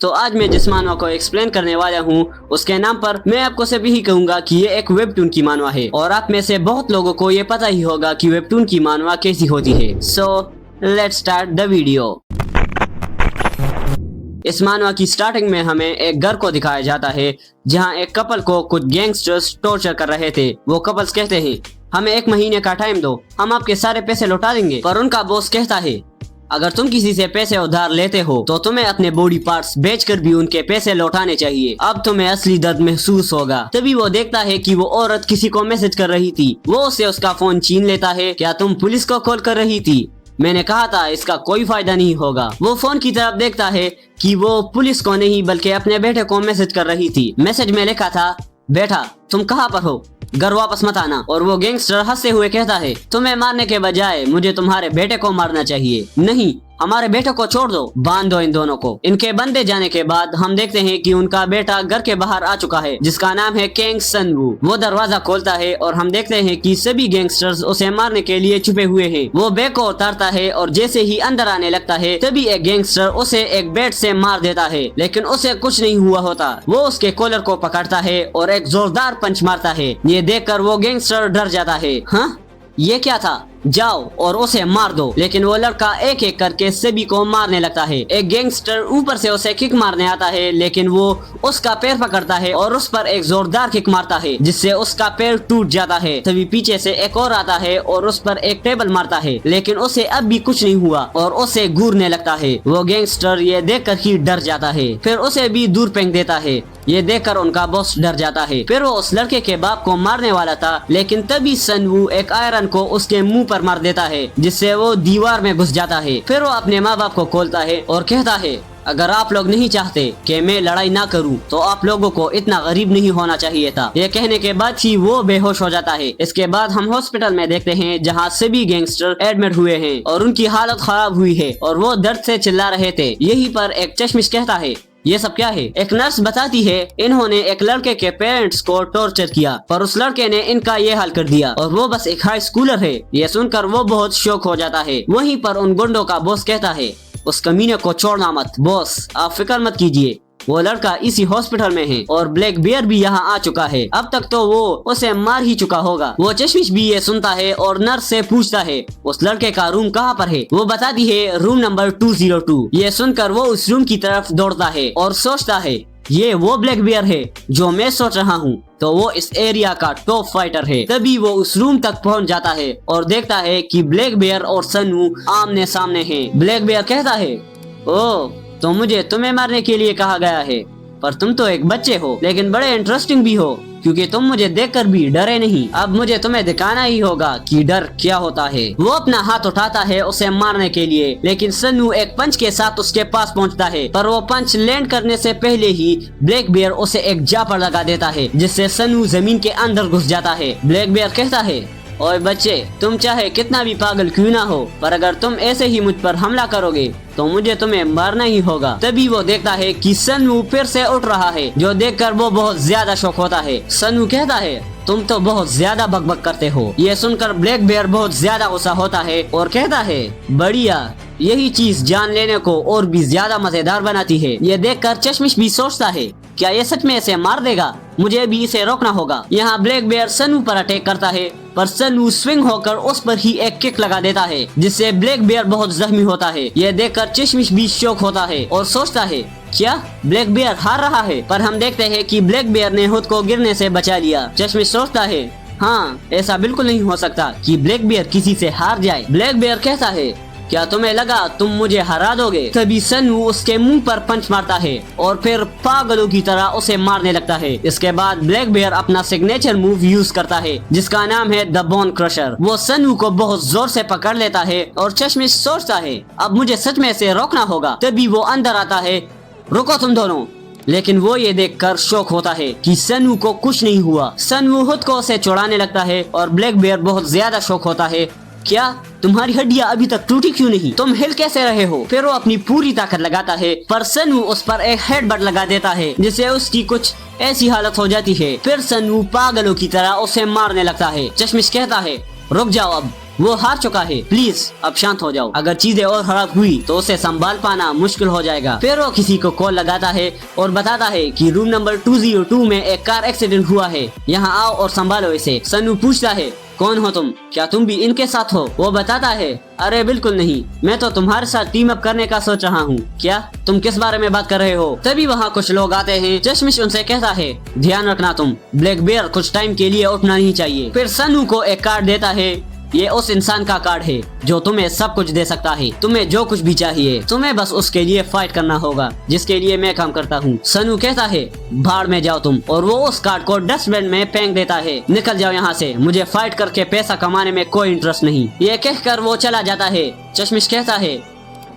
तो आज मैं जिस मानवा को एक्सप्लेन करने वाला हूँ उसके नाम पर मैं आपको सिर्फ यही कहूंगा कि ये एक वेबटून की मानवा है और आप में से बहुत लोगों को ये पता ही होगा कि वेबटून की मानवा कैसी होती है। So let's start the video. इस मानवा की स्टार्टिंग में हमें एक घर को दिखाया जाता है जहाँ एक कपल को कुछ गैंगस्टर्स टॉर्चर कर रहे थे। वो कपल्स कहते हैं हमें 1 महीने का टाइम दो, हम आपके सारे पैसे लौटा देंगे। पर उनका बॉस कहता है अगर तुम किसी से पैसे उधार लेते हो तो तुम्हें अपने बॉडी पार्ट्स बेचकर भी उनके पैसे लौटाने चाहिए, अब तुम्हें असली दर्द महसूस होगा। तभी वो देखता है कि वो औरत किसी को मैसेज कर रही थी। वो उसे उसका फोन छीन लेता है। क्या तुम पुलिस को कॉल कर रही थी? मैंने कहा था इसका कोई फायदा नहीं होगा। वो फोन की तरफ देखता है कि वो पुलिस को नहीं बल्कि अपने बेटे को मैसेज कर रही थी। मैसेज में लिखा था बेटा तुम कहाँ पर हो, घर वापस मत आना। और वो गैंगस्टर हंसते हुए कहता है तुम्हें मारने के बजाय मुझे तुम्हारे बेटे को मारना चाहिए। नहीं, हमारे बेटे को छोड़ दो, बांध दो इन दोनों को। इनके बंदे जाने के बाद हम देखते हैं कि उनका बेटा घर के बाहर आ चुका है जिसका नाम है कैंग सनवू। वो दरवाजा खोलता है और हम देखते हैं कि सभी गैंगस्टर्स उसे मारने के लिए छुपे हुए हैं। वो बैग को उतारता है और जैसे ही अंदर आने लगता है तभी एक गैंगस्टर उसे एक बैट से मार देता है, लेकिन उसे कुछ नहीं हुआ होता। वो उसके कॉलर को पकड़ता है और एक जोरदार पंच मारता है। ये देखकर वो गैंगस्टर डर जाता है। हाँ, ये क्या था? जाओ और उसे मार दो। लेकिन वो लड़का एक एक करके सभी को मारने लगता है। एक गैंगस्टर ऊपर से उसे किक मारने आता है लेकिन वो उसका पैर पकड़ता है और उस पर एक जोरदार किक मारता है जिससे उसका पैर टूट जाता है। तभी पीछे से एक और आता है और उस पर एक टेबल मारता है लेकिन उसे अब भी कुछ नहीं हुआ और उसे घूरने लगता है। वो गैंगस्टर ये देखकर ही डर जाता है, फिर उसे भी दूर फेंक देता है। ये देखकर उनका बॉस डर जाता है। फिर वो उस लड़के के बाप को मारने वाला था लेकिन तभी सनवू एक आयरन को उसके मुंह पर मार देता है जिससे वो दीवार में घुस जाता है। फिर वो अपने माँ बाप को खोलता है और कहता है अगर आप लोग नहीं चाहते कि मैं लड़ाई ना करूं तो आप लोगों को इतना गरीब नहीं होना चाहिए था। ये कहने के बाद ही वो बेहोश हो जाता है। इसके बाद हम हॉस्पिटल में देखते हैं जहां सभी गैंगस्टर एडमिट हुए हैं और उनकी हालत खराब हुई है और वो दर्द से चिल्ला रहे थे। यहीं पर एक चश्मिश कहता है ये सब क्या है? एक नर्स बताती है इन्होंने एक लड़के के पेरेंट्स को टॉर्चर किया पर उस लड़के ने इनका ये हाल कर दिया और वो बस एक हाई स्कूलर है। ये सुनकर वो बहुत शौक हो जाता है। वहीं पर उन गुंडों का बॉस कहता है उस कमीने को छोड़ना मत। बॉस आप फिक्र मत कीजिए, वो लड़का इसी हॉस्पिटल में है और ब्लैक बियर भी यहाँ आ चुका है। अब तक तो वो उसे मार ही चुका होगा। वो चश्मिश भी ये सुनता है और नर्स से पूछता है उस लड़के का रूम कहाँ पर है? वो बताती है रूम नंबर 202। ये सुनकर वो उस रूम की तरफ दौड़ता है और सोचता है ये वो ब्लैक बियर है जो मैं सोच रहा हूँ, तो वो इस एरिया का टॉप फाइटर है। तभी वो उस रूम तक पहुँच जाता है और देखता है कि ब्लैक बियर और सनवू आमने सामने हैं। ब्लैक बियर कहता है ओह तो मुझे तुम्हें मारने के लिए कहा गया है, पर तुम तो एक बच्चे हो लेकिन बड़े इंटरेस्टिंग भी हो क्योंकि तुम मुझे देखकर भी डरे नहीं। अब मुझे तुम्हें दिखाना ही होगा कि डर क्या होता है। वो अपना हाथ उठाता है उसे मारने के लिए लेकिन सनू एक पंच के साथ उसके पास पहुंचता है, पर वो पंच लैंड करने से पहले ही ब्लैक बियर उसे एक जापर लगा देता है जिससे सनू जमीन के अंदर घुस जाता है। ब्लैक बियर कहता है ओए बच्चे, तुम चाहे कितना भी पागल क्यों ना हो, पर अगर तुम ऐसे ही मुझ पर हमला करोगे तो मुझे तुम्हें मारना ही होगा। तभी वो देखता है कि सनवू फिर से उठ रहा है जो देखकर वो बहुत ज्यादा शौक होता है। सनवू कहता है तुम तो बहुत ज्यादा बकबक करते हो। ये सुनकर ब्लैक बियर बहुत ज्यादा गुस्सा होता है और कहता है बढ़िया, यही चीज जान लेने को और भी ज्यादा मजेदार बनाती है। ये देखकर चश्मिश भी सोचता है क्या ये सच में इसे मार देगा? मुझे भी इसे रोकना होगा। यहाँ ब्लैक बियर सनवू पर अटैक करता है पर सनवू स्विंग होकर उस पर ही एक किक लगा देता है जिससे ब्लैक बियर बहुत जख्मी होता है। ये देखकर चश्मिश भी शौक होता है और सोचता है क्या ब्लैक बियर हार रहा है? पर हम देखते हैं कि ब्लैक बियर ने खुद को गिरने से बचा लिया। चश्मिश सोचता है हाँ, ऐसा बिल्कुल नहीं हो सकता कि ब्लैक बियर किसी से हार जाए। ब्लैक बियर कहता है क्या तुम्हें लगा तुम मुझे हरा दोगे? तभी सनवू उसके मुंह पर पंच मारता है और फिर पागलों की तरह उसे मारने लगता है। इसके बाद ब्लैक बियर अपना सिग्नेचर मूव यूज करता है जिसका नाम है द बोन क्रशर। वो सनवू को बहुत जोर से पकड़ लेता है और चश्मिश सोचता है अब मुझे सच में इसे रोकना होगा। तभी वो अंदर आता है रुको तुम दोनों, लेकिन वो ये देखकर शौक होता है कि सनवू को कुछ नहीं हुआ। सनवू खुद को उसे छुड़ाने लगता है और ब्लैक बियर बहुत ज्यादा शौक होता है क्या तुम्हारी हड्डियां अभी तक टूटी क्यों नहीं? तुम हिल कैसे रहे हो? फिर वो अपनी पूरी ताकत लगाता है पर सनवू उस पर एक हेडबट लगा देता है जिससे उसकी कुछ ऐसी हालत हो जाती है। फिर सनवू पागलों की तरह उसे मारने लगता है। चश्मिश कहता है रुक जाओ अब, वो हार चुका है, प्लीज अब शांत हो जाओ। अगर चीजें और खराब हुई तो उसे संभाल पाना मुश्किल हो जाएगा। फिर वो किसी को कॉल लगाता है और बताता है कि रूम नंबर 202 में एक कार एक्सीडेंट हुआ है, यहाँ आओ और संभालो इसे। सन्नू पूछता है, कौन हो तुम? क्या तुम भी इनके साथ हो? वो बताता है, अरे बिल्कुल नहीं, मैं तो तुम्हारे साथ टीम अप करने का सोच रहा हूँ। क्या तुम किस बारे में बात कर रहे हो? तभी वहाँ कुछ लोग आते हैं। चश्मिश उनसे कहता है, ध्यान रखना तुम, ब्लैक बेयर कुछ टाइम के लिए उठना नहीं चाहिए। फिर सन्नू को एक कार्ड देता है। ये उस इंसान का कार्ड है जो तुम्हें सब कुछ दे सकता है। तुम्हें जो कुछ भी चाहिए, तुम्हें बस उसके लिए फाइट करना होगा, जिसके लिए मैं काम करता हूँ। सन्नू कहता है, भाड़ में जाओ तुम, और वो उस कार्ड को डस्टबिन में फेंक देता है। निकल जाओ यहाँ से, मुझे फाइट करके पैसा कमाने में कोई इंटरेस्ट नहीं। ये कहकर वो चला जाता है। चश्मिश कहता है,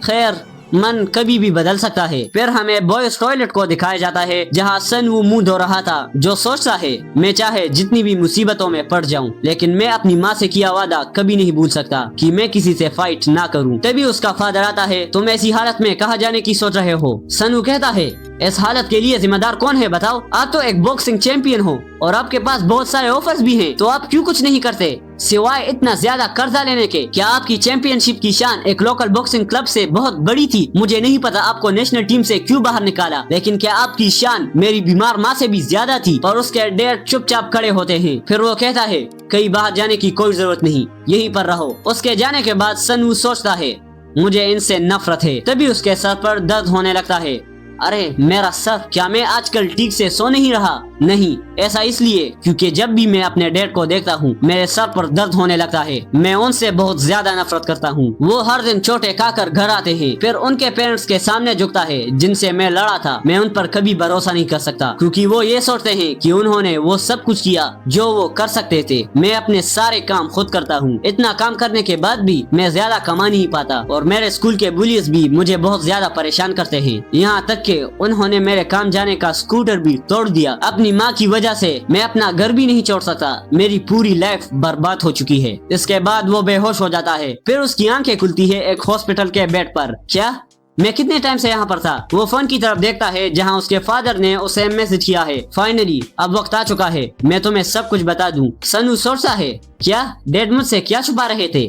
खैर मन कभी भी बदल सकता है। फिर हमें बॉयज टॉयलेट को दिखाया जाता है जहाँ सन्नू मुंह धो रहा था, जो सोचता है मैं चाहे जितनी भी मुसीबतों में पड़ जाऊं, लेकिन मैं अपनी माँ से किया वादा कभी नहीं भूल सकता कि मैं किसी से फाइट ना करूं। तभी उसका फादर आता है। तुम ऐसी हालत में कहाँ जाने की सोच रहे हो? सन्नू कहता है, इस हालत के लिए जिम्मेदार कौन है बताओ? आप तो एक बॉक्सिंग चैंपियन हो और आपके पास बहुत सारे ऑफर्स भी हैं, तो आप क्यों कुछ नहीं करते सिवाय इतना ज्यादा कर्जा लेने के? क्या आपकी चैंपियनशिप की शान एक लोकल बॉक्सिंग क्लब से बहुत बड़ी थी? मुझे नहीं पता आपको नेशनल टीम से क्यों बाहर निकाला, लेकिन क्या आपकी शान मेरी बीमार माँ से भी ज्यादा थी? पर उसके डैड चुपचाप खड़े होते हैं। फिर वो कहता है, कहीं बाहर जाने की कोई जरूरत नहीं, यहीं पर रहो। उसके जाने के बाद सन्नू सोचता है, मुझे इनसे नफरत है। तभी उसके सर पर दर्द होने लगता है। अरे मेरा सर, क्या मैं आजकल ठीक से सो नहीं रहा? नहीं, ऐसा इसलिए क्योंकि जब भी मैं अपने डैड को देखता हूँ मेरे सर पर दर्द होने लगता है। मैं उनसे बहुत ज्यादा नफरत करता हूँ। वो हर दिन चोटें खाकर घर आते हैं, फिर उनके पेरेंट्स के सामने झुकता है जिनसे मैं लड़ा था। मैं उन पर कभी भरोसा नहीं कर सकता, क्योंकि वो ये सोचते हैं कि उन्होंने वो सब कुछ किया जो वो कर सकते थे। मैं अपने सारे काम खुद करता हूँ। इतना काम करने के बाद भी मैं ज्यादा कमा नहीं पाता, और मेरे स्कूल के बुलियस भी मुझे बहुत ज्यादा परेशान करते हैं। यहाँ तक कि उन्होंने मेरे काम जाने का स्कूटर भी तोड़ दिया। अपनी माँ की वजह से मैं अपना घर भी नहीं छोड़ सकता। मेरी पूरी लाइफ बर्बाद हो चुकी है। इसके बाद वो बेहोश हो जाता है। फिर उसकी आंखें खुलती है एक हॉस्पिटल के बेड पर। क्या मैं कितने टाइम से यहाँ पर था? वो फोन की तरफ देखता है जहाँ उसके फादर ने उसे मैसेज किया है, फाइनली अब वक्त आ चुका है, मैं तुम्हें सब कुछ बता दूं। सन्नू सोचता है, क्या डैड मुझसे क्या छुपा रहे थे?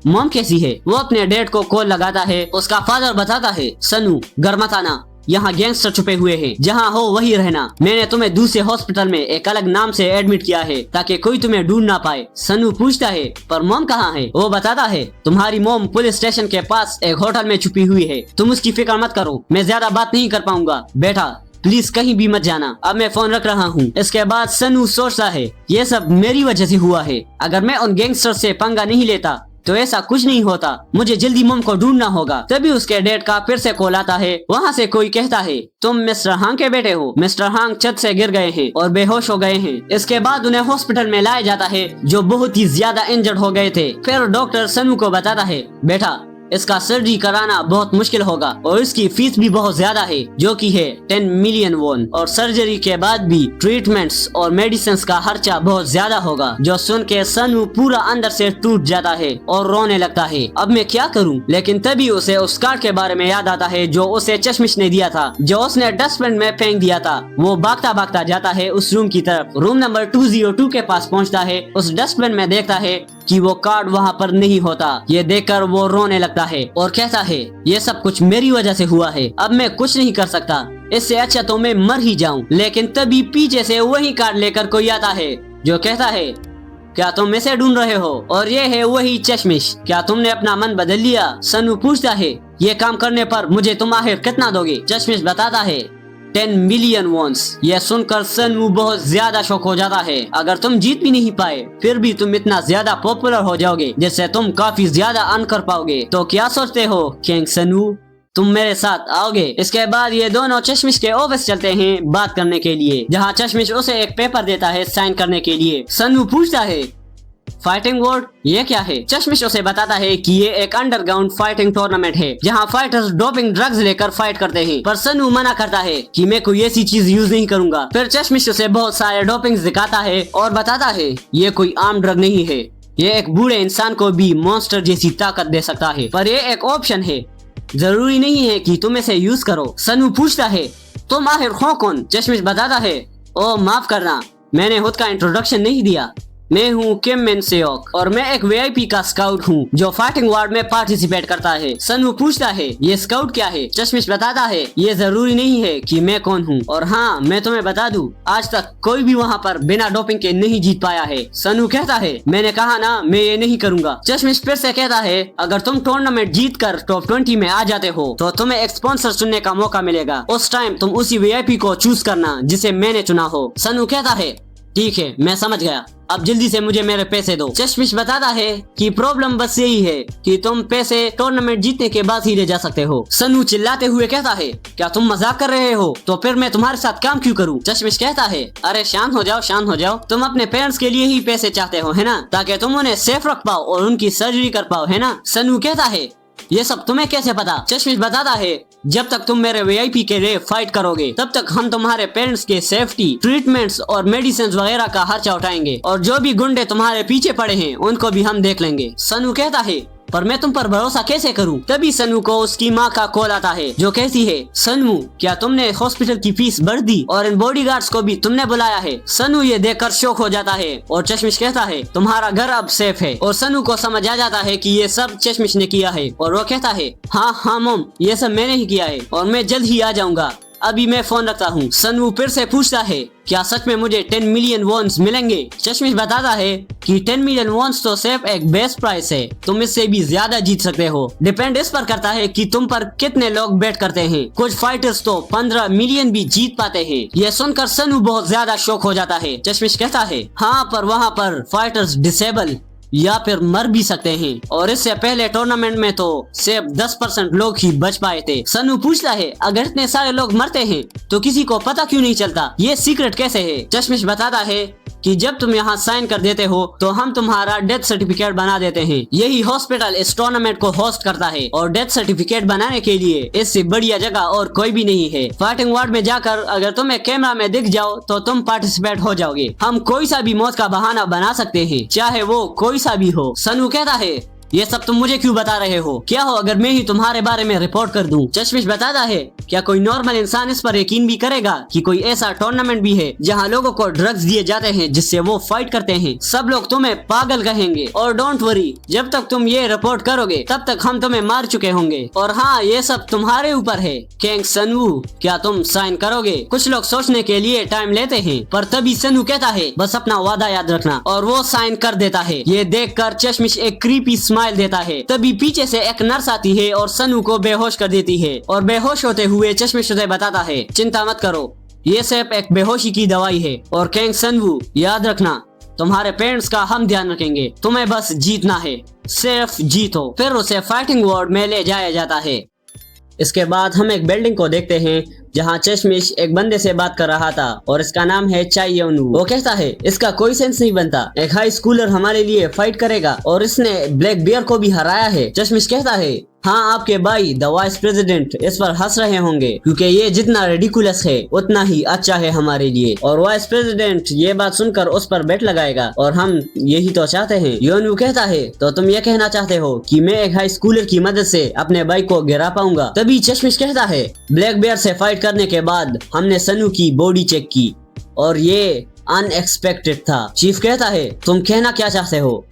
मॉम कैसी है? वो अपने डैड को कॉल लगाता है। उसका फादर बताता है, सन्नू घर मत आना, यहाँ गैंगस्टर छुपे हुए हैं, जहाँ हो वही रहना। मैंने तुम्हें दूसरे हॉस्पिटल में एक अलग नाम से एडमिट किया है ताकि कोई तुम्हें ढूंढ ना पाए। सन्नू पूछता है, पर मॉम कहाँ है? वो बताता है, तुम्हारी मॉम पुलिस स्टेशन के पास एक होटल में छुपी हुई है, तुम उसकी फिक्र मत करो। मैं ज्यादा बात नहीं कर पाऊंगा, बेटा प्लीज कहीं भी मत जाना। अब मैं फोन रख रहा हूँ। इसके बाद सन्नू सोचता है, ये सब मेरी वजह से हुआ है। अगर मैं उन गैंगस्टर से पंगा नहीं लेता तो ऐसा कुछ नहीं होता। मुझे जल्दी मॉम को ढूंढना होगा। तभी उसके डैड का फिर से कॉल आता है। वहाँ से कोई कहता है, तुम मिस्टर हांग के बेटे हो? मिस्टर हांग छत से गिर गए हैं और बेहोश हो गए हैं। इसके बाद उन्हें हॉस्पिटल में लाया जाता है, जो बहुत ही ज्यादा इंजर्ड हो गए थे। फिर डॉक्टर सन्नू को बताता है, बेटा इसका सर्जरी कराना बहुत मुश्किल होगा और इसकी फीस भी बहुत ज्यादा है, जो कि है 10 मिलियन वॉन, और सर्जरी के बाद भी ट्रीटमेंट्स और मेडिसिन का खर्चा बहुत ज्यादा होगा। जो सुन के सन्नू पूरा अंदर से टूट जाता है और रोने लगता है। अब मैं क्या करूं? लेकिन तभी उसे उस कार्ड के बारे में याद आता है जो उसे चश्मिश ने दिया था, जो उसने डस्टबिन में फेंक दिया था। वो भागता भागता जाता है उस रूम की तरफ। रूम नंबर 202 के पास पहुँचता है। उस डस्टबिन में देखता है कि वो कार्ड वहाँ पर नहीं होता। ये देखकर वो रोने लगता है और कहता है, ये सब कुछ मेरी वजह से हुआ है, अब मैं कुछ नहीं कर सकता, इससे अच्छा तो मैं मर ही जाऊं। लेकिन तभी पीछे से वही कार्ड लेकर कोई आता है जो कहता है, क्या तुम इसे ढूंढ रहे हो? और ये है वही चश्मिश। क्या तुमने अपना मन बदल लिया? सन्नू पूछता है, ये काम करने पर मुझे तुम आखिर कितना दोगे? चश्मिश बताता है, 10 मिलियन वॉन्स। यह सुनकर सन्नू बहुत ज्यादा शौक हो जाता है। अगर तुम जीत भी नहीं पाए फिर भी तुम इतना ज्यादा पॉपुलर हो जाओगे जिससे तुम काफी ज्यादा अर्न कर पाओगे। तो क्या सोचते हो किंग सन्नू, तुम मेरे साथ आओगे? इसके बाद ये दोनों चश्मिश के ऑफिस चलते हैं बात करने के लिए, जहाँ चश्मिश उसे एक पेपर देता है साइन करने के लिए। सन्नू पूछता है, फाइटिंग वर्ड ये क्या है? चश्मिश उसे बताता है कि ये एक अंडरग्राउंड फाइटिंग टूर्नामेंट है जहाँ फाइटर्स डोपिंग ड्रग्स लेकर फाइट करते हैं। पर सन्नू मना करता है कि मैं कोई ऐसी चीज यूज नहीं करूंगा। फिर चश्मिश उसे बहुत सारे डोपिंग दिखाता है और बताता है, ये कोई आम ड्रग नहीं है, ये एक बूढ़े इंसान को भी मॉन्स्टर जैसी ताकत दे सकता है, पर ये एक ऑप्शन है, जरूरी नहीं है कि तुम इसे यूज करो। सन्नू पूछता है, तुम आखिर हो कौन? चश्मिश बताता है, ओ माफ करना, मैंने खुद का इंट्रोडक्शन नहीं दिया, मैं हूँ किम मिन सेओक और मैं एक वीआईपी का स्काउट हूँ जो फाइटिंग वार्ड में पार्टिसिपेट करता है। सनवू पूछता है ये स्काउट क्या है? चश्मिश बताता है ये जरूरी नहीं है कि मैं कौन हूँ, और हाँ मैं तुम्हें बता दूँ आज तक कोई भी वहाँ पर बिना डोपिंग के नहीं जीत पाया है। सनवू कहता है मैंने कहा ना मैं ये नहीं करूँगा। चश्मिश फिर से कहता है अगर तुम टूर्नामेंट जीत कर टॉप 20 में आ जाते हो तो तुम्हें एक स्पॉन्सर चुनने का मौका मिलेगा। उस टाइम तुम उसी वीआईपी को चूज करना जिसे मैंने चुना हो। सनवू कहता है ठीक है मैं समझ गया, अब जल्दी से मुझे मेरे पैसे दो। चश्मिश बताता है कि प्रॉब्लम बस यही है कि तुम पैसे टूर्नामेंट जीतने के बाद ही ले जा सकते हो। सनवू चिल्लाते हुए कहता है क्या तुम मजाक कर रहे हो? तो फिर मैं तुम्हारे साथ काम क्यों करूं? चश्मिश कहता है अरे शांत हो जाओ शांत हो जाओ, तुम अपने पेरेंट्स के लिए ही पैसे चाहते हो है ना, ताकि तुम उन्हें सेफ रख पाओ और उनकी सर्जरी कर पाओ है ना। सनवू कहता है ये सब तुम्हें कैसे पता? चश्मिश बताता है जब तक तुम मेरे वीआईपी के लिए फाइट करोगे तब तक हम तुम्हारे पेरेंट्स के सेफ्टी ट्रीटमेंट्स और मेडिसिन वगैरह का खर्चा उठाएंगे, और जो भी गुंडे तुम्हारे पीछे पड़े हैं उनको भी हम देख लेंगे। सनवू कहता है पर मैं तुम पर भरोसा कैसे करूं? तभी सनवू को उसकी माँ का कॉल आता है जो कहती है सनवू क्या तुमने हॉस्पिटल की फीस भर दी और इन बॉडीगार्ड्स को भी तुमने बुलाया है? सनवू ये देखकर शॉक हो जाता है और चश्मिश कहता है तुम्हारा घर अब सेफ है, और सनवू को समझ आ जाता है कि ये सब चश्मिश ने किया है, और वो कहता है हाँ मोम ये सब मैंने ही किया है और मैं जल्द ही आ जाऊंगा, अभी मैं फोन रखता हूँ। सनवू फिर से पूछता है क्या सच में मुझे 10 मिलियन वॉन्स मिलेंगे? चश्मिश बताता है कि 10 मिलियन वॉन्स तो सिर्फ एक बेस्ट प्राइस है, तुम इससे भी ज्यादा जीत सकते हो। डिपेंड इस पर करता है कि तुम पर कितने लोग बेट करते हैं, कुछ फाइटर्स तो 15 मिलियन भी जीत पाते हैं। यह सुनकर सनवू बहुत ज्यादा शॉक हो जाता है। चश्मिश कहता है हाँ पर वहाँ पर फाइटर्स डिसेबल या फिर मर भी सकते हैं, और इससे पहले टूर्नामेंट में तो सिर्फ 10% लोग ही बच पाए थे। सनवू पूछता है अगर इतने सारे लोग मरते हैं तो किसी को पता क्यों नहीं चलता, ये सीक्रेट कैसे है? चश्मिश बताता है कि जब तुम यहाँ साइन कर देते हो तो हम तुम्हारा डेथ सर्टिफिकेट बना देते हैं। यही हॉस्पिटल इस टूर्नामेंट को होस्ट करता है और डेथ सर्टिफिकेट बनाने के लिए इससे बढ़िया जगह और कोई भी नहीं है। फाइटिंग वार्ड में जाकर अगर तुम्हें कैमरा में दिख जाओ तो तुम पार्टिसिपेट हो जाओगे। हम कोई सा भी मौत का बहाना बना सकते हैं, चाहे वो कोई सा भी हो। सनवू कहता है ये सब तुम मुझे क्यों बता रहे हो? क्या हो अगर मैं ही तुम्हारे बारे में रिपोर्ट कर दूं? चश्मिश बताता है क्या कोई नॉर्मल इंसान इस पर यकीन भी करेगा कि कोई ऐसा टूर्नामेंट भी है जहां लोगों को ड्रग्स दिए जाते हैं जिससे वो फाइट करते हैं? सब लोग तुम्हें पागल कहेंगे, और डोंट वरी जब तक तुम ये रिपोर्ट करोगे तब तक हम तुम्हें मार चुके होंगे, और हाँ ये सब तुम्हारे ऊपर है। किंग सनवू क्या तुम साइन करोगे? कुछ लोग सोचने के लिए टाइम लेते हैं, पर तभी सनवू कहता है बस अपना वादा याद रखना, और वो साइन कर देता है। ये देख कर चश्मिश एक क्रीपी स्माइल देता है। तभी पीछे से एक नर्स आती है और सनवू को बेहोश कर देती है, और बेहोश होते हुए चश्मिश उसे बताता है चिंता मत करो ये सिर्फ एक बेहोशी की दवाई है, और किंग सनवू याद रखना तुम्हारे पेरेंट्स का हम ध्यान रखेंगे, तुम्हें बस जीतना है, सिर्फ जीतो। फिर उसे फाइटिंग वार्ड में ले जाया जाता है। इसके बाद हम एक बिल्डिंग को देखते हैं जहाँ चश्मिश एक बंदे से बात कर रहा था और इसका नाम है चाई योनू। वो कहता है इसका कोई सेंस नहीं बनता, एक हाई स्कूलर हमारे लिए फाइट करेगा और इसने ब्लैक बियर को भी हराया है। चश्मिश कहता है हाँ आपके भाई द वाइस प्रेसिडेंट इस पर हंस रहे होंगे क्योंकि ये जितना रेडिकुलस है उतना ही अच्छा है हमारे लिए, और वाइस प्रेसिडेंट ये बात सुनकर उस पर बेट लगाएगा और हम यही तो चाहते हैं। योनू कहता है तो तुम ये कहना चाहते हो कि मैं एक हाई स्कूलर की मदद से अपने भाई को गिरा पाऊंगा? तभी चश्मिश कहता है ब्लैक बियर से फाइट करने के बाद हमने सनू की बॉडी चेक की और ये अनएक्सपेक्टेड था। चीफ कहता है तुम कहना क्या चाहते हो?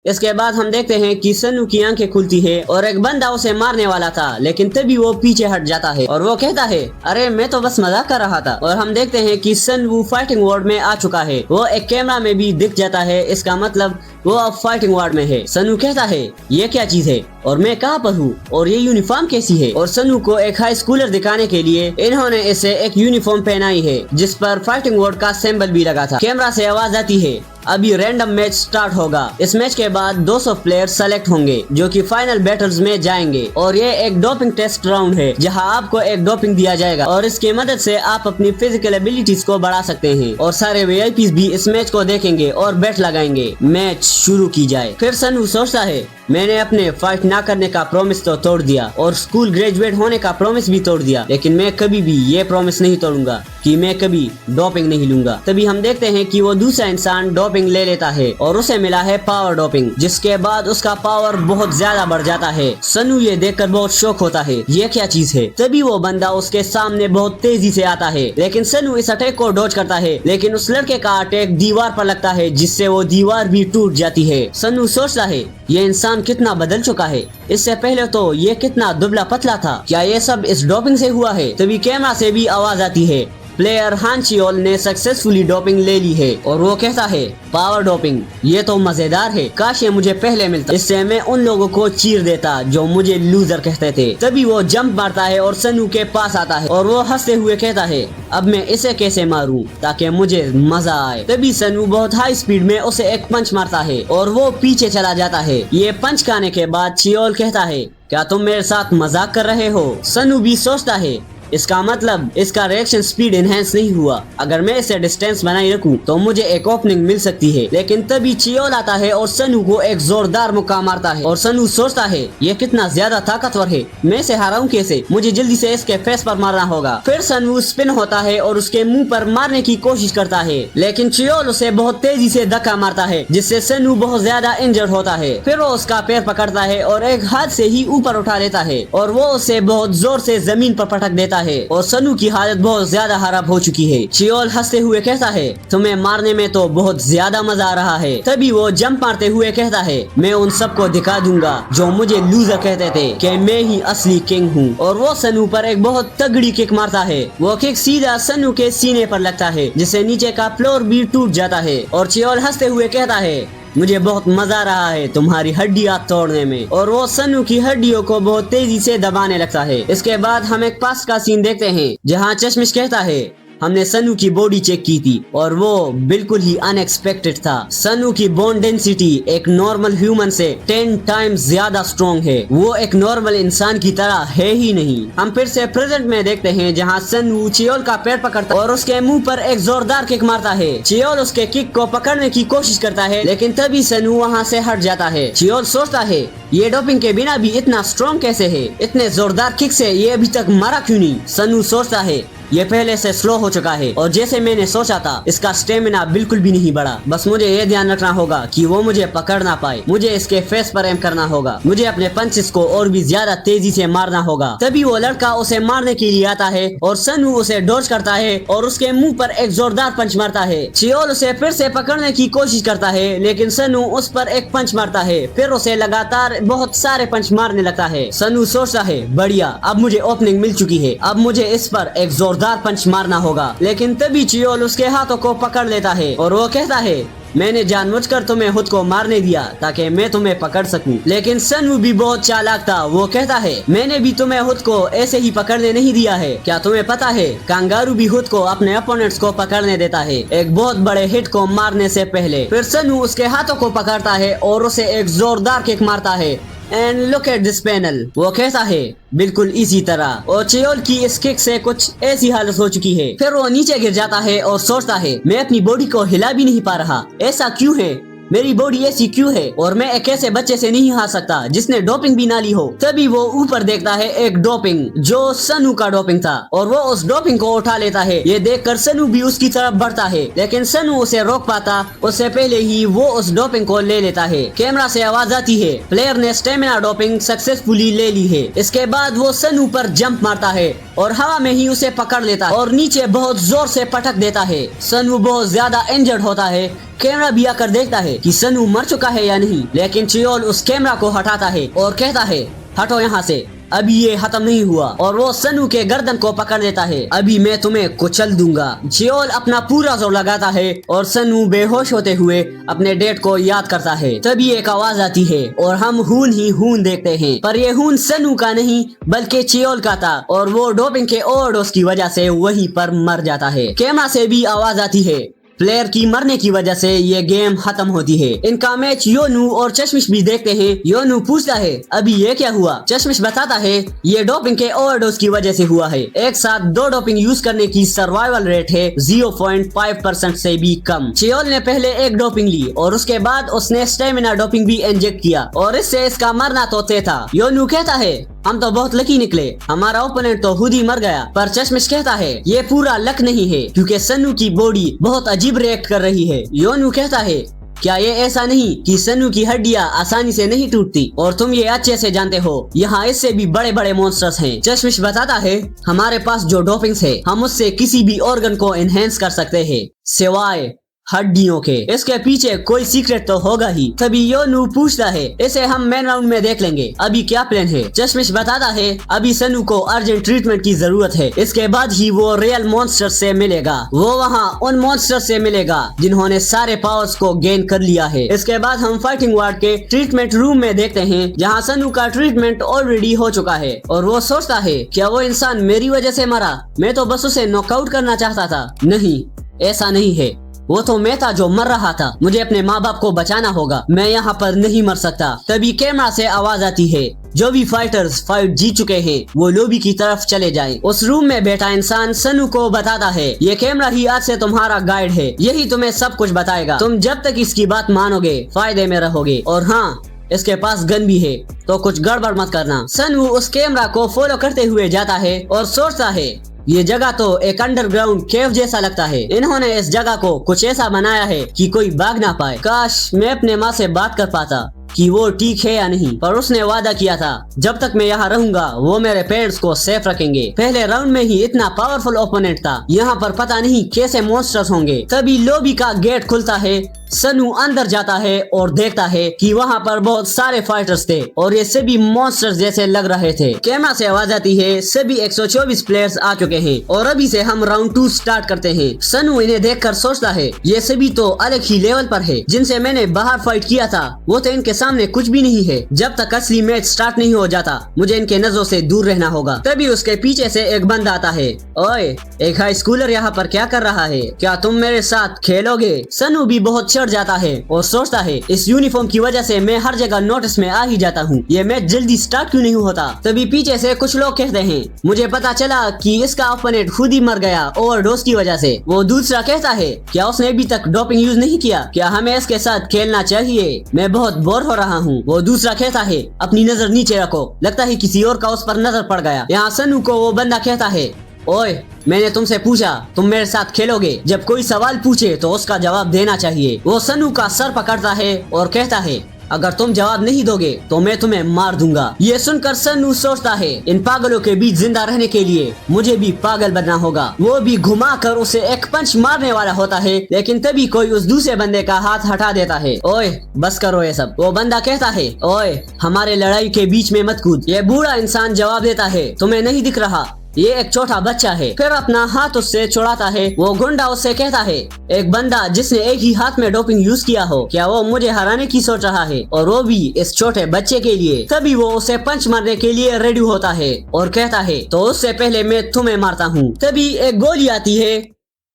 इसके बाद हम देखते हैं कि सनू की आंखें खुलती है और एक बंदा उसे मारने वाला था, लेकिन तभी वो पीछे हट जाता है और वो कहता है अरे मैं तो बस मजाक कर रहा था। और हम देखते हैं कि सनवू फाइटिंग वार्ड में आ चुका है, वो एक कैमरा में भी दिख जाता है, इसका मतलब वो अब फाइटिंग वार्ड में है। सनू कहता है ये क्या चीज है और मैं कहाँ पर हूँ और ये यूनिफॉर्म कैसी है? और सनू को एक हाई स्कूलर दिखाने के लिए इन्होंने इसे एक यूनिफॉर्म पहनाई है जिस पर फाइटिंग वार्ड का सिंबल भी लगा था। कैमरा से आवाज आती है अभी रैंडम मैच स्टार्ट होगा। इस मैच के बाद 200 प्लेयर सेलेक्ट होंगे जो कि फाइनल बैटल्स में जाएंगे, और ये एक डोपिंग टेस्ट राउंड है जहां आपको एक डोपिंग दिया जाएगा और इसकी मदद से आप अपनी फिजिकल एबिलिटीज को बढ़ा सकते हैं। और सारे वीआईपीज भी इस मैच को देखेंगे और बेट लगाएंगे। मैच शुरू की जाए। फिर सनू सोचता है मैंने अपने फाइट ना करने का प्रॉमिस तो तोड़ दिया और स्कूल ग्रेजुएट होने का प्रॉमिस भी तोड़ दिया, लेकिन मैं कभी भी ये प्रॉमिस नहीं तोड़ूंगा कि मैं कभी डोपिंग नहीं लूंगा। तभी हम देखते हैं कि वो दूसरा इंसान डोपिंग ले लेता है और उसे मिला है पावर डोपिंग, जिसके बाद उसका पावर बहुत ज्यादा बढ़ जाता है। सनू ये देखकर बहुत शौक होता है, ये क्या चीज है। तभी वो बंदा उसके सामने बहुत तेजी से आता है, लेकिन सनू इस अटैक को डॉज करता है, लेकिन उस लड़के का अटैक दीवार पर लगता है, जिससे वो दीवार भी टूट जाती है। सनू सोचता है ये इंसान कितना बदल चुका है, इससे पहले तो ये कितना दुबला पतला था, क्या ये सब इस डोपिंग से हुआ है। तभी कैमरा से भी आवाज आती है, प्लेयर हान चियोल ने सक्सेसफुली डोपिंग ले ली है और वो कहता है पावर डोपिंग, ये तो मजेदार है, काश ये मुझे पहले मिलता, इससे मैं उन लोगों को चीर देता जो मुझे लूजर कहते थे। तभी वो जंप मारता है और सनू के पास आता है और वो हंसते हुए कहता है अब मैं इसे कैसे मारूं ताकि मुझे मजा आए। तभी सनू बहुत हाई स्पीड में उसे एक पंच मारता है और वो पीछे चला जाता है। ये पंच खाने के बाद चियोल कहता है क्या तुम मेरे साथ मजाक कर रहे हो। सनू भी सोचता है इसका मतलब इसका रिएक्शन स्पीड एनहेंस नहीं हुआ, अगर मैं इसे डिस्टेंस बनाए रखूं तो मुझे एक ओपनिंग मिल सकती है। लेकिन तभी चियोल आता है और सनू को एक जोरदार मुक्का मारता है और सनू सोचता है ये कितना ज्यादा ताकतवर है, मैं इसे हराऊं कैसे, मुझे जल्दी से इसके फेस पर मारना होगा। फिर सनू स्पिन होता है और उसके मुंह पर मारने की कोशिश करता है, लेकिन चियोल उसे बहुत तेजी से धक्का मारता है, जिससे सनू बहुत ज्यादा इंजर्ड होता है। फिर वो उसका पैर पकड़ता है और एक हाथ से ही ऊपर उठा लेता है और वो उसे बहुत जोर से जमीन पर पटक देता है और सनू की हालत बहुत ज्यादा खराब हो चुकी है। चियोल हंसते हुए कहता है तुम्हें मारने में तो बहुत ज्यादा मजा आ रहा है। तभी वो जंप मारते हुए कहता है मैं उन सबको दिखा दूंगा जो मुझे लूजर कहते थे कि मैं ही असली किंग हूँ। और वो सनू पर एक बहुत तगड़ी किक मारता है, वो किक सीधा सनू के सीने पर लगता है, जिससे नीचे का फ्लोर भी टूट जाता है। और चियोल हंसते हुए कहता है मुझे बहुत मजा आ रहा है तुम्हारी हड्डियां तोड़ने में, और वो सनू की हड्डियों को बहुत तेजी से दबाने लगता है। इसके बाद हम एक पास का सीन देखते हैं जहाँ चश्मिश कहता है हमने सनू की बॉडी चेक की थी और वो बिल्कुल ही अनएक्सपेक्टेड था। सनू की बोन डेंसिटी एक नॉर्मल ह्यूमन से 10 टाइम्स ज्यादा स्ट्रॉन्ग है, वो एक नॉर्मल इंसान की तरह है ही नहीं। हम फिर से प्रेजेंट में देखते हैं जहां सनू चियोल का पैर पकड़ता है और उसके मुंह पर एक जोरदार किक मारता है। चियोल उसके किक को पकड़ने की कोशिश करता है, लेकिन तभी सनू वहां से हट जाता है। चियोल सोचता है ये डोपिंग के बिना भी इतना स्ट्रॉन्ग कैसे है, इतने जोरदार किक से ये अभी तक मरा क्यों नहीं। सनू सोचता है ये पहले से स्लो हो चुका है और जैसे मैंने सोचा था इसका स्टेमिना बिल्कुल भी नहीं बढ़ा, बस मुझे ये ध्यान रखना होगा कि वो मुझे पकड़ ना पाए, मुझे इसके फेस पर एम करना होगा, मुझे अपने पंचेस को और भी ज्यादा तेजी से मारना होगा। तभी वो लड़का उसे मारने के लिए आता है और सनू उसे डॉज करता है और उसके मुंह पर एक जोरदार पंच मारता है। चियोल उसे फिर से पकड़ने की कोशिश करता है, लेकिन सनू उस पर एक पंच मारता है, फिर उसे लगातार बहुत सारे पंच मारने लगता है। सनू सोचता है बढ़िया, अब मुझे ओपनिंग मिल चुकी है, अब मुझे इस पर एक जोरदार पंच मारना होगा। लेकिन तभी चियोल उसके हाथों को पकड़ लेता है और वो कहता है मैंने जानबूझकर तुम्हें खुद को मारने दिया ताकि मैं तुम्हें पकड़ सकूं। लेकिन सनू भी बहुत चालाक था, वो कहता है मैंने भी तुम्हें खुद को ऐसे ही पकड़ने नहीं दिया है, क्या तुम्हें पता है कंगारू भी खुद को अपने अपोनेंट्स को पकड़ने देता है एक बहुत बड़े हिट को मारने से पहले। फिर सनू उसके हाथों को पकड़ता है और उसे एक जोरदार किक मारता है। And look at this panel, वो कहता है बिल्कुल इसी तरह। और चियोल की इस किक से कुछ ऐसी हालत हो चुकी है, फिर वो नीचे गिर जाता है और सोचता है मैं अपनी बॉडी को हिला भी नहीं पा रहा, ऐसा क्यों है, मेरी बॉडी ऐसी क्यों है और मैं एक ऐसे बच्चे से नहीं हार सकता जिसने डोपिंग भी ना ली हो। तभी वो ऊपर देखता है एक डोपिंग जो सनू का डोपिंग था और वो उस डोपिंग को उठा लेता है। ये देखकर सनू भी उसकी तरफ बढ़ता है, लेकिन सनू उसे रोक पाता उससे पहले ही वो उस डोपिंग को ले लेता है। कैमरा से आवाज आती है प्लेयर ने स्टेमिना डोपिंग सक्सेसफुली ले ली है। इसके बाद वो सनू पर जंप मारता है और हवा में ही उसे पकड़ लेता है और नीचे बहुत जोर से पटक देता है। सनू बहुत ज्यादा इंजर्ड होता है। कैमरा भी आकर देखता है कि सनू मर चुका है या नहीं, लेकिन चियोल उस कैमरा को हटाता है और कहता है हटो यहाँ से, अभी ये खत्म नहीं हुआ। और वो सनू के गर्दन को पकड़ लेता है, अभी मैं तुम्हें कुचल दूंगा। चियोल अपना पूरा जोर लगाता है और सनू बेहोश होते हुए अपने डेट को याद करता है। तभी एक आवाज आती है और हम खून ही खून देखते हैं, पर ये खून सनू का नहीं बल्कि चियोल का था और वो डोपिंग के ओवरडोज की वजह से वहीं पर मर जाता है। कैमरा से भी आवाज आती है प्लेयर की मरने की वजह से ये गेम खत्म होती है। इनका मैच योनू और चश्मिश भी देखते हैं। योनू पूछता है अभी ये क्या हुआ। चश्मिश बताता है ये डोपिंग के ओवरडोज की वजह से हुआ है। एक साथ 2 डोपिंग यूज करने की सर्वाइवल रेट है 0.5% से भी कम। चियोल ने पहले एक डोपिंग ली और उसके बाद उसने स्टेमिना डोपिंग भी इंजेक्ट किया और इससे इसका मरना तो तय था। योनू कहता है हम तो बहुत लकी निकले, हमारा ओपोनेंट तो खुद ही मर गया। पर चश्मिश कहता है ये पूरा लक नहीं है क्योंकि सन्नू की बॉडी बहुत अजीब रिएक्ट कर रही है। योनू कहता है क्या ये ऐसा नहीं कि सन्नू की हड्डियां आसानी से नहीं टूटती और तुम ये अच्छे से जानते हो, यहाँ इससे भी बड़े बड़े मॉन्स्टर्स हैं। चश्मिश बताता है हमारे पास जो डोपिंग्स है हम उससे किसी भी ऑर्गन को एनहेंस कर सकते हैं सिवाय हड्डियों के। इसके पीछे कोई सीक्रेट तो होगा ही। तभी योनू पूछता है इसे हम मेन राउंड में देख लेंगे, अभी क्या प्लान है। चश्मिश बताता है अभी सन्नू को अर्जेंट ट्रीटमेंट की जरूरत है, इसके बाद ही वो रियल मॉन्स्टर से मिलेगा। वो वहाँ उन मॉन्स्टर से मिलेगा जिन्होंने सारे पावर्स को गेन कर लिया है। इसके बाद हम फाइटिंग वार्ड के ट्रीटमेंट रूम में देखते हैं जहाँ सन्नू का ट्रीटमेंट ऑलरेडी हो चुका है और वो सोचता है क्या वो इंसान मेरी वजह से मरा, मैं तो बस उसे नॉकआउट करना चाहता था। नहीं, ऐसा नहीं है, वो तो मैं था जो मर रहा था। मुझे अपने माँ बाप को बचाना होगा, मैं यहाँ पर नहीं मर सकता। तभी कैमरा से आवाज आती है जो भी फाइटर्स फाइट जीत चुके हैं वो लॉबी की तरफ चले जाएं। उस रूम में बैठा इंसान सन्नू को बताता है ये कैमरा ही आज से तुम्हारा गाइड है, यही तुम्हें सब कुछ बताएगा। तुम जब तक इसकी बात मानोगे फायदे में रहोगे और हाँ इसके पास गन भी है तो कुछ गड़बड़ मत करना। सन्नू उस कैमरा को फॉलो करते हुए जाता है और सोचता है ये जगह तो एक अंडरग्राउंड केव जैसा लगता है। इन्होंने इस जगह को कुछ ऐसा बनाया है कि कोई भाग ना पाए। काश मैं अपने माँ से बात कर पाता कि वो ठीक है या नहीं, पर उसने वादा किया था जब तक मैं यहाँ रहूंगा वो मेरे पेरेंट्स को सेफ रखेंगे। पहले राउंड में ही इतना पावरफुल ओपोनेंट था, यहाँ पर पता नहीं कैसे मॉन्स्टर्स होंगे। तभी लॉबी का गेट खुलता है। सन्नू अंदर जाता है और देखता है कि वहाँ पर बहुत सारे फाइटर्स थे और ये सभी मॉन्स्टर्स जैसे लग रहे थे। कैमरा से आवाज आती है सभी 124 प्लेयर्स आ चुके हैं और अभी से हम राउंड 2 स्टार्ट करते हैं। सन्नू इन्हें देखकर सोचता है ये सभी तो अलग ही लेवल पर है, जिनसे मैंने बाहर फाइट किया था वो तो इनके सामने कुछ भी नहीं है। जब तक असली मैच स्टार्ट नहीं हो जाता मुझे इनके नजरों से दूर रहना होगा। तभी उसके पीछे से एक बंदा आता है। ओए, एक हाई स्कूलर यहाँ पर क्या कर रहा है, क्या तुम मेरे साथ खेलोगे? सन्नू भी बहुत चढ़ जाता है और सोचता है इस यूनिफॉर्म की वजह से मैं हर जगह नोटिस में आ ही जाता हूँ, ये मैच जल्दी स्टार्ट क्यों नहीं होता। तभी पीछे से कुछ लोग कहते हैं मुझे पता चला कि इसका ओपोनेंट खुद ही मर गया ओवरडोज की वजह से। वो दूसरा कहता है क्या उसने अभी तक डोपिंग यूज नहीं किया, क्या हमें इसके साथ खेलना चाहिए, मैं बहुत बोर हो रहा हूँ। वो दूसरा कहता है अपनी नजर नीचे रखो, लगता है किसी और का उस पर नजर पड़ गया। यहाँ सन्नू को वो बंदा कहता है ओए, मैंने तुमसे पूछा तुम मेरे साथ खेलोगे, जब कोई सवाल पूछे तो उसका जवाब देना चाहिए। वो सन्नू का सर पकड़ता है और कहता है अगर तुम जवाब नहीं दोगे तो मैं तुम्हें मार दूंगा। ये सुनकर सन्नू सोचता है इन पागलों के बीच जिंदा रहने के लिए मुझे भी पागल बनना होगा। वो भी घुमा कर उसे एक पंच मारने वाला होता है, लेकिन तभी कोई उस दूसरे बंदे का हाथ हटा देता है। ओए बस करो ये सब। वो बंदा कहता है ओए, हमारे लड़ाई के बीच में मत कूद। ये बूढ़ा इंसान जवाब देता है तुम्हें नहीं दिख रहा, ये एक छोटा बच्चा है। फिर अपना हाथ उससे छुड़ाता है। वो गुंडा उससे कहता है एक बंदा जिसने एक ही हाथ में डोपिंग यूज किया हो, क्या वो मुझे हराने की सोच रहा है, और वो भी इस छोटे बच्चे के लिए। तभी वो उसे पंच मारने के लिए रेडी होता है और कहता है तो उससे पहले मैं तुम्हें मारता हूँ। तभी एक गोली आती है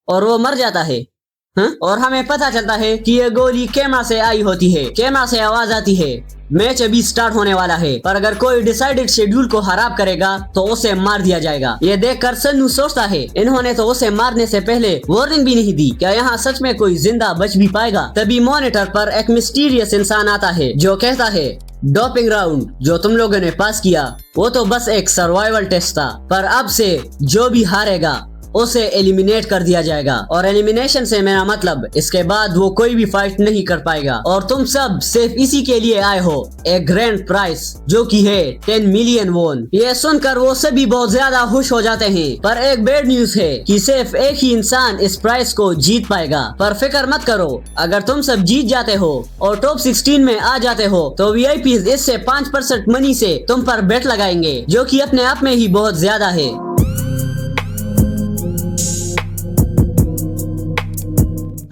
और वो मर जाता है। और हमें पता चलता है कि ये गोली कैमरा से आई होती है। कैमरा से आवाज आती है मैच अभी स्टार्ट होने वाला है, पर अगर कोई डिसाइडेड शेड्यूल को खराब करेगा तो उसे मार दिया जाएगा। ये देखकर सन्नू सोचता है इन्होंने तो उसे मारने से पहले वार्निंग भी नहीं दी, क्या यहाँ सच में कोई जिंदा बच भी पाएगा। तभी मॉनिटर पर एक मिस्टीरियस इंसान आता है जो कहता है डोपिंग राउंड जो तुम लोगों ने पास किया वो तो बस एक सर्वाइवल टेस्ट था, पर अब से जो भी हारेगा उसे एलिमिनेट कर दिया जाएगा। और एलिमिनेशन से मेरा मतलब इसके बाद वो कोई भी फाइट नहीं कर पाएगा, और तुम सब सिर्फ इसी के लिए आए हो, एक ग्रैंड प्राइज जो कि है 10 मिलियन वोन। ये सुनकर वो सभी बहुत ज्यादा खुश हो जाते हैं, पर एक बैड न्यूज है कि सिर्फ एक ही इंसान इस प्राइज को जीत पाएगा। पर फिक्र मत करो, अगर तुम सब जीत जाते हो और टॉप 16 में आ जाते हो तो VIPs इससे 5% मनी से तुम पर बेट लगाएंगे, जो कि अपने आप में ही बहुत ज्यादा है।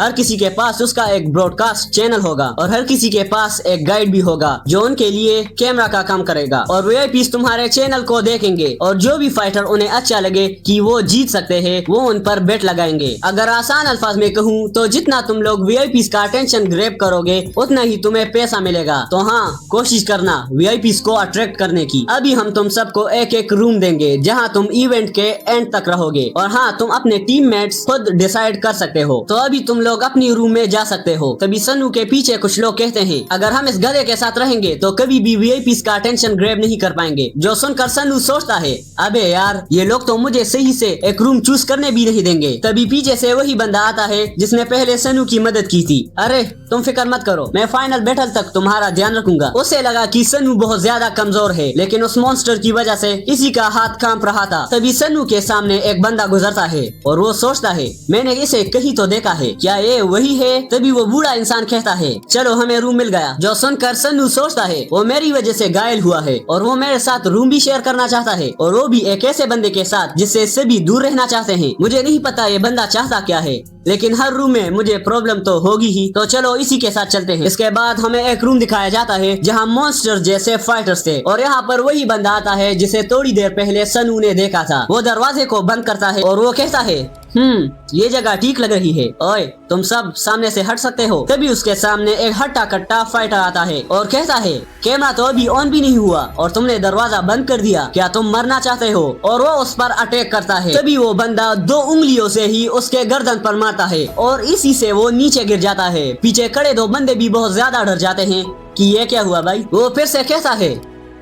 हर किसी के पास उसका एक ब्रॉडकास्ट चैनल होगा और हर किसी के पास एक गाइड भी होगा जो उनके लिए कैमरा का काम करेगा और वीआईपीज तुम्हारे चैनल को देखेंगे और जो भी फाइटर उन्हें अच्छा लगे कि वो जीत सकते हैं वो उन पर बेट लगाएंगे। अगर आसान अल्फाज में कहूँ तो जितना तुम लोग वीआईपीज का अटेंशन ग्रैब करोगे उतना ही तुम्हें पैसा मिलेगा। तो हाँ, कोशिश करना वीआईपीज को अट्रैक्ट करने की। अभी हम तुम सबको एक एक रूम देंगे जहाँ तुम इवेंट के एंड तक रहोगे और हाँ, तुम अपने टीममेट्स खुद डिसाइड कर सकते हो। तो अभी तुम लोग अपनी रूम में जा सकते हो। तभी सन्नू के पीछे कुछ लोग कहते हैं अगर हम इस गधे के साथ रहेंगे तो कभी भी वीआईपीज का अटेंशन ग्रैब नहीं कर पाएंगे। जो सुनकर सन्नू सोचता है अबे यार, ये लोग तो मुझे सही से एक रूम चूज करने भी नहीं देंगे। तभी पीछे से वही बंदा आता है जिसने पहले सन्नू की मदद की थी। अरे तुम फिक्र मत करो, मैं फाइनल बैटल तक तुम्हारा ध्यान रखूंगा। उसे लगा कि सन्नू बहुत ज्यादा कमजोर है लेकिन उस मॉन्स्टर की वजह से किसी का हाथ कांप रहा था। तभी सन्नू के सामने एक बंदा गुजरता है और वो सोचता है मैंने इसे कहीं तो देखा है, क्या ये वही है? तभी वो बूढ़ा इंसान कहता है चलो हमें रूम मिल गया। जो सुनकर सन्नू सोचता है वो मेरी वजह से घायल हुआ है और वो मेरे साथ रूम भी शेयर करना चाहता है और वो भी एक ऐसे बंदे के साथ जिससे सभी दूर रहना चाहते हैं। मुझे नहीं पता ये बंदा चाहता क्या है लेकिन हर रूम में मुझे प्रॉब्लम तो होगी ही, तो चलो इसी के साथ चलते हैं। इसके बाद हमें एक रूम दिखाया जाता है जहाँ मॉन्स्टर जैसे फाइटर्स थे और यहाँ पर वही बंदा आता है जिसे थोड़ी देर पहले सन्नू ने देखा था। वो दरवाजे को बंद करता है और वो कहता है ये जगह ठीक लग रही है, ओए तुम सब सामने से हट सकते हो। तभी उसके सामने एक हट्टा कट्टा फाइटर आता है और कहता है कैमरा तो अभी ऑन भी नहीं हुआ और तुमने दरवाजा बंद कर दिया, क्या तुम मरना चाहते हो? और वो उस पर अटैक करता है। तभी वो बंदा 2 उंगलियों से ही उसके गर्दन पर मारता है और इसी से वो नीचे गिर जाता है। पीछे खड़े 2 बंदे भी बहुत ज्यादा डर जाते हैं कि ये क्या हुआ भाई। वो फिर से कहता है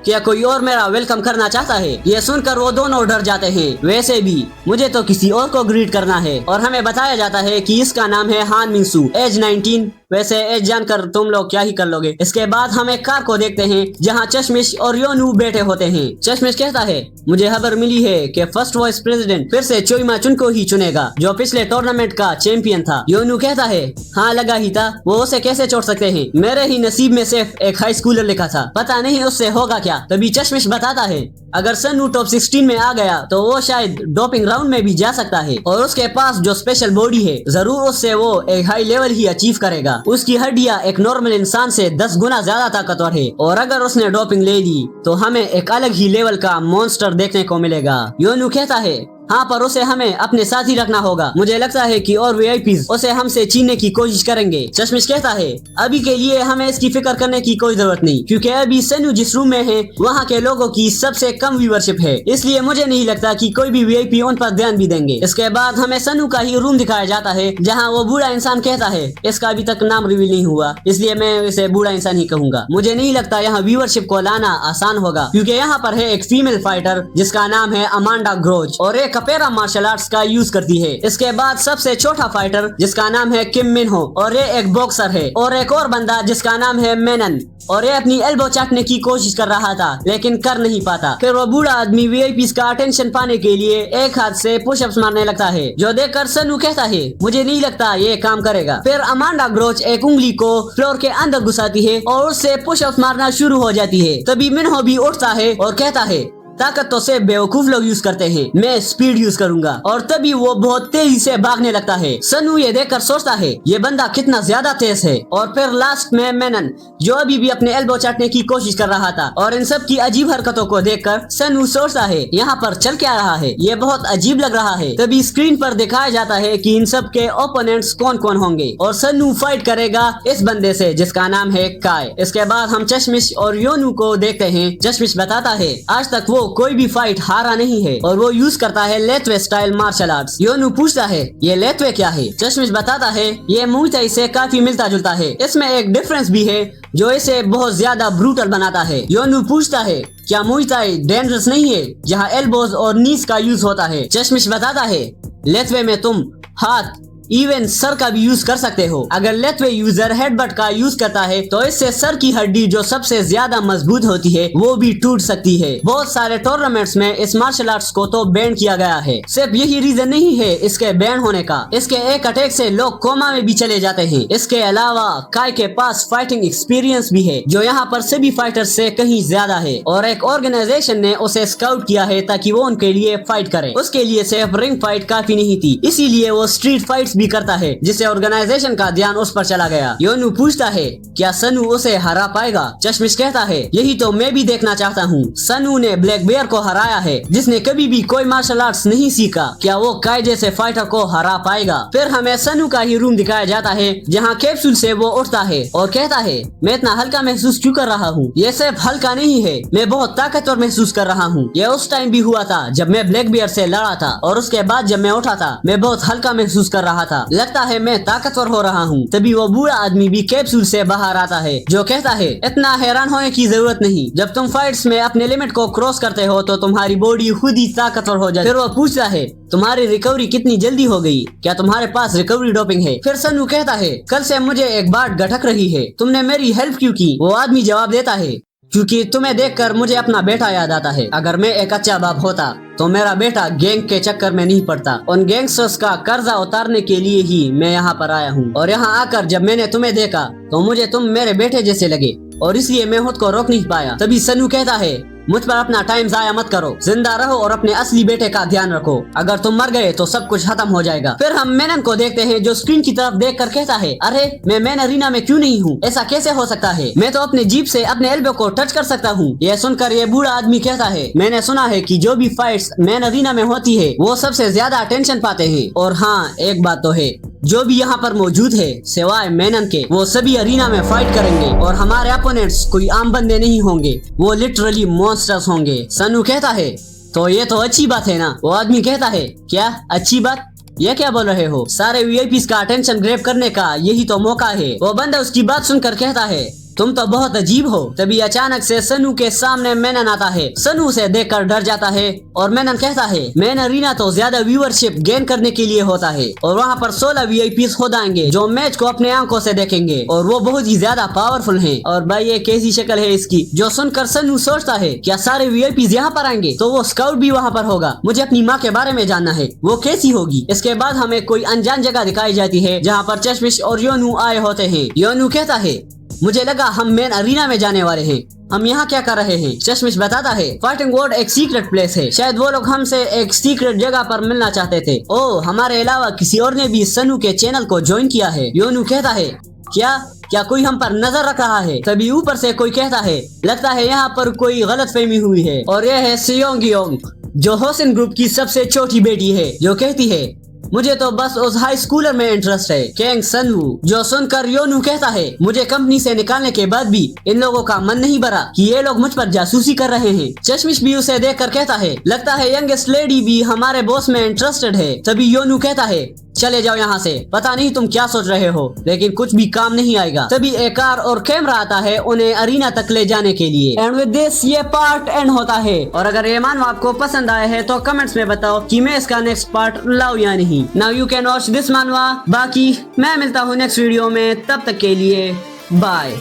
क्या कोई और मेरा वेलकम करना चाहता है? ये सुनकर वो दोनों डर जाते हैं। वैसे भी मुझे तो किसी और को ग्रीट करना है और हमें बताया जाता है कि इसका नाम है हान मिंगसू, एज 19। वैसे एज जानकर तुम लोग क्या ही कर लोगे। इसके बाद हम एक कार को देखते हैं जहाँ चश्मिश और योनू बैठे होते हैं। चश्मिश कहता है मुझे खबर मिली है कि फर्स्ट वाइस प्रेसिडेंट फिर से चोइमा चुन को ही चुनेगा जो पिछले टूर्नामेंट का चैंपियन था। योनू कहता है हाँ लगा ही था, वो उसे कैसे छोड़ सकते हैं? मेरे ही नसीब में सिर्फ एक हाई स्कूलर लिखा था, पता नहीं उससे होगा क्या। तभी चश्मिश बताता है अगर सन्नू टॉप 16 में आ गया तो वो शायद डोपिंग राउंड में भी जा सकता है और उसके पास जो स्पेशल बॉडी है जरूर उससे वो एक हाई लेवल ही अचीव करेगा। उसकी हड्डियां एक नॉर्मल इंसान से 10 गुना ज्यादा ताकतवर है और अगर उसने डोपिंग ले ली तो हमें एक अलग ही लेवल का मॉन्स्टर देखने को मिलेगा। योनू कहता है हाँ पर उसे हमें अपने साथ ही रखना होगा, मुझे लगता है कि और वीआईपीज उसे हमसे छीनने की कोशिश करेंगे। चश्मिश कहता है अभी के लिए हमें इसकी फिक्र करने की कोई जरूरत नहीं क्योंकि अभी सन्नू जिस रूम में है वहाँ के लोगों की सबसे कम व्यूअरशिप है, इसलिए मुझे नहीं लगता कि कोई भी वीआईपी उन पर ध्यान भी देंगे। इसके बाद हमें सन्नू का ही रूम दिखाया जाता है जहाँ वो बूढ़ा इंसान कहता है इसका अभी तक नाम रिवील नहीं हुआ इसलिए मैं इसे बूढ़ा इंसान ही कहूंगा। मुझे नहीं लगता यहाँ व्यूअरशिप को लाना आसान होगा क्योंकि यहाँ पर है एक फीमेल फाइटर जिसका नाम है अमांडा ग्रोज और एक कपेरा मार्शल आर्ट्स का यूज करती है। इसके बाद सबसे छोटा फाइटर जिसका नाम है किम मिन हो और ये एक बॉक्सर है और एक और बंदा जिसका नाम है मेनन और ये अपनी एल्बो चाटने की कोशिश कर रहा था लेकिन कर नहीं पाता। फिर वो बूढ़ा आदमी वीआईपीज का अटेंशन पाने के लिए एक हाथ से पुशअप्स मारने लगता है जो देखकर सन्नू कहता है मुझे नहीं लगता ये काम करेगा। फिर अमांडा ग्रोच एक उंगली को फ्लोर के अंदर घुसाती है और उससे पुशअप्स मारना शुरू हो जाती है। तभी मिनहो भी उठता है और कहता है ताकत तो से बेवकूफ लोग यूज करते हैं, मैं स्पीड यूज करूंगा। और तभी वो बहुत तेजी से भागने लगता है। सन्नू ये देखकर सोचता है ये बंदा कितना ज्यादा तेज है। और फिर लास्ट में मेनन जो अभी भी अपने एल्बो चाटने की कोशिश कर रहा था और इन सब की अजीब हरकतों को देखकर सन्नू सोचता है यहाँ पर चल क्या रहा है, ये बहुत अजीब लग रहा है। तभी स्क्रीन पर दिखाया जाता है कि इन सब के ओपोनेंट्स कौन कौन होंगे और सन्नू फाइट करेगा इस बंदे से जिसका नाम है काय। इसके बाद हम चश्मिश और योनू को देखते हैं। चश्मिश बताता है आज तक वो कोई भी फाइट हारा नहीं है और वो यूज करता है लेथवे स्टाइल मार्शल आर्ट्स। योनू पूछता है ये लेथवे क्या है? चश्मिश बताता है ये मुई थाई से काफी मिलता जुलता है, इसमें एक डिफरेंस भी है जो इसे बहुत ज्यादा ब्रूटल बनाता है। योनू पूछता है क्या मुई थाई डेंजरस नहीं है जहाँ एल्बोज और नीज का यूज होता है? चश्मिश बताता है लेथवे में तुम हाथ इवन सर का भी यूज कर सकते हो। अगर लेथवे यूजर हेडबट का यूज करता है तो इससे सर की हड्डी जो सबसे ज्यादा मजबूत होती है वो भी टूट सकती है। बहुत सारे टूर्नामेंट्स में इस मार्शल आर्ट्स को तो बैन किया गया है। सिर्फ यही रीजन नहीं है इसके बैन होने का, इसके एक अटैक से लोग कोमा में भी चले जाते हैं। इसके अलावा काय के पास फाइटिंग एक्सपीरियंस भी है जो यहाँ पर सभी फाइटर्स से कहीं ज्यादा है और एक ऑर्गेनाइजेशन ने उसे स्काउट किया है ताकि वो उनके लिए फाइट करे। उसके लिए सिर्फ रिंग फाइट काफी नहीं थी, इसीलिए वो स्ट्रीट फाइट्स हेल्प भी करता है, जिससे ऑर्गेनाइजेशन का ध्यान उस पर चला गया। योनू पूछता है क्या सनू उसे हरा पाएगा। चश्मिश कहता है यही तो मैं भी देखना चाहता हूँ। सनू ने ब्लैक बेयर को हराया है, जिसने कभी भी कोई मार्शल आर्ट्स नहीं सीखा। क्या वो काय जैसे फाइटर को हरा पाएगा। फिर हमें सनू का ही रूम दिखाया जाता है, जहाँ कैप्सूल से वो उठता है और कहता है मैं इतना हल्का महसूस क्यों कर रहा हूँ। ये सिर्फ हल्का नहीं है, मैं बहुत ताकतवर महसूस कर रहा हूँ। ये उस टाइम भी हुआ था जब मैं ब्लैक बियर से लड़ा था, और उसके बाद जब मैं उठा था मैं बहुत हल्का महसूस कर रहा था। लगता है मैं ताकतवर हो रहा हूँ। तभी वो बूढ़ा आदमी भी कैप्सूल से बाहर आता है, जो कहता है इतना हैरान होने की जरूरत नहीं। जब तुम फाइट्स में अपने लिमिट को क्रॉस करते हो तो तुम्हारी बॉडी खुद ही ताकतवर हो जाती है। फिर वो पूछता है तुम्हारी रिकवरी कितनी जल्दी हो गई, क्या तुम्हारे पास रिकवरी डोपिंग है। फिर सनू कहता है कल से मुझे एक बात गठक रही है, तुमने मेरी हेल्प क्यों की। वो आदमी जवाब देता है क्योंकि तुम्हें देखकर मुझे अपना बेटा याद आता है। अगर मैं एक अच्छा बाप होता तो मेरा बेटा गैंग के चक्कर में नहीं पड़ता। उन गैंगस्टर्स का कर्जा उतारने के लिए ही मैं यहाँ पर आया हूँ, और यहाँ आकर जब मैंने तुम्हें देखा तो मुझे तुम मेरे बेटे जैसे लगे, और इसलिए मैं खुद को रोक नहीं पाया। तभी सनू कहता है मुझ पर अपना टाइम जाया मत करो, जिंदा रहो और अपने असली बेटे का ध्यान रखो। अगर तुम मर गए तो सब कुछ खत्म हो जाएगा। फिर हम मेनन को देखते हैं, जो स्क्रीन की तरफ देखकर कहता है अरे मैं मैन अरीना में क्यों नहीं हूँ, ऐसा कैसे हो सकता है। मैं तो अपने जीप से अपने एल्बो को टच कर सकता हूँ। यह सुनकर ये बूढ़ा आदमी कहता है मैंने सुना है कि जो भी फाइट्स मैन अरीना में होती है वो सबसे ज्यादा अटेंशन पाते हैं। और हाँ, एक बात तो है, जो भी यहाँ पर मौजूद है सिवाय मेनन के, वो सभी अरीना में फाइट करेंगे, और हमारे अपोनेंट्स कोई आम बंदे नहीं होंगे, वो लिटरली मॉन्स्टर्स होंगे। सनू कहता है तो ये तो अच्छी बात है ना। वो आदमी कहता है क्या अच्छी बात, ये क्या बोल रहे हो। सारे वीआईपीज़ का अटेंशन ग्रैब करने का यही तो मौका है। वो बंदा उसकी बात सुनकर कहता है तुम तो बहुत अजीब हो। तभी अचानक से सनू के सामने मेनन आता है। सनू उसे देखकर डर जाता है, और मेनन कहता है मैन अरीना तो ज्यादा व्यूअरशिप गेन करने के लिए होता है, और वहाँ पर 16 वीआईपीज़ हो जाएंगे जो मैच को अपने आंखों से देखेंगे, और वो बहुत ही ज्यादा पावरफुल हैं। और भाई ये कैसी शक्ल है इसकी। जो सुनकर सनू सोचता है क्या सारे वीआईपीज़ यहाँ पर आएंगे, तो वो स्काउट भी वहाँ पर होगा। मुझे अपनी माँ के बारे में जानना है, वो कैसी होगी। इसके बाद हमें कोई अनजान जगह दिखाई जाती है, जहाँ पर चश्मिश और योनू आए होते हैं। योनू कहता है मुझे लगा हम मेन अरीना में जाने वाले हैं, हम यहाँ क्या कर रहे हैं। चश्मिश बताता है फाइटिंग वर्ल्ड एक सीक्रेट प्लेस है, शायद वो लोग हमसे एक सीक्रेट जगह पर मिलना चाहते थे। ओह, हमारे अलावा किसी और ने भी सनू के चैनल को ज्वाइन किया है। योनू कहता है क्या कोई हम पर नजर रख रहा है। तभी ऊपर से कोई कहता है लगता है यहाँ पर कोई गलतफहमी हुई है, और यह है सियोंग, जो होसिन ग्रुप की सबसे छोटी बेटी है, जो कहती है मुझे तो बस उस हाई स्कूलर में इंटरेस्ट है, कैंग सनवू। जो सुनकर योनू कहता है मुझे कंपनी से निकालने के बाद भी इन लोगों का मन नहीं भरा कि ये लोग मुझ पर जासूसी कर रहे हैं। चश्मिश भी उसे देखकर कहता है लगता है यंगेस्ट लेडी भी हमारे बॉस में इंटरेस्टेड है। तभी योनू कहता है चले जाओ यहाँ से, पता नहीं तुम क्या सोच रहे हो, लेकिन कुछ भी काम नहीं आएगा। तभी एक कार और कैमरा आता है उन्हें अरीना तक ले जाने के लिए। एंड विद दिस ये पार्ट एंड होता है। और अगर ये मानव आपको पसंद आया है तो कमेंट्स में बताओ कि मैं इसका नेक्स्ट पार्ट लाऊं या नहीं। Now you can watch this मानवा। बाकी मैं मिलता हूँ नेक्स्ट वीडियो में, तब तक के लिए बाय।